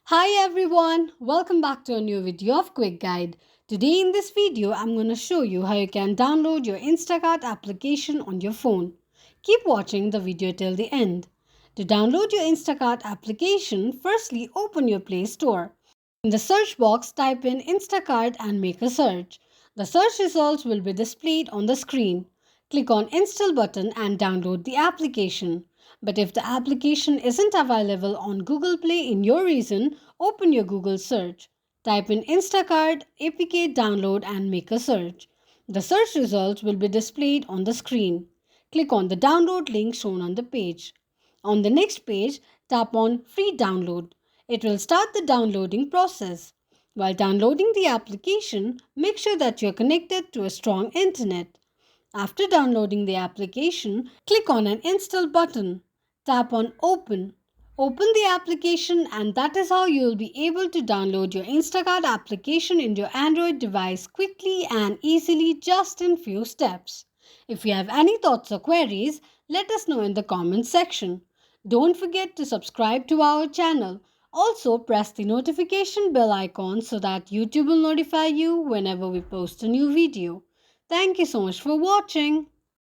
Hi everyone, welcome back to a new video of Quick Guide. Today in this video, I'm going to show you how you can download your Instacart application on your phone. Keep watching the video till the end. To download your Instacart application, firstly open your Play Store. In the search box, type in Instacart and make a search. The search results will be displayed on the screen. Click on Install button and download the application. But if the application isn't available on Google Play in your region, open your Google search. Type in Instacart APK download and make a search. The search results will be displayed on the screen. Click on the download link shown on the page. On the next page, tap on Free Download. It will start the downloading process. While downloading the application, make sure that you are connected to a strong internet. After downloading the application, click on an Install button. Tap on Open. Open the application and that is how you will be able to download your Instacart application in your Android device quickly and easily just in few steps. If you have any thoughts or queries, let us know in the comments section. Don't forget to subscribe to our channel. Also press the notification bell icon so that YouTube will notify you whenever we post a new video. Thank you so much for watching.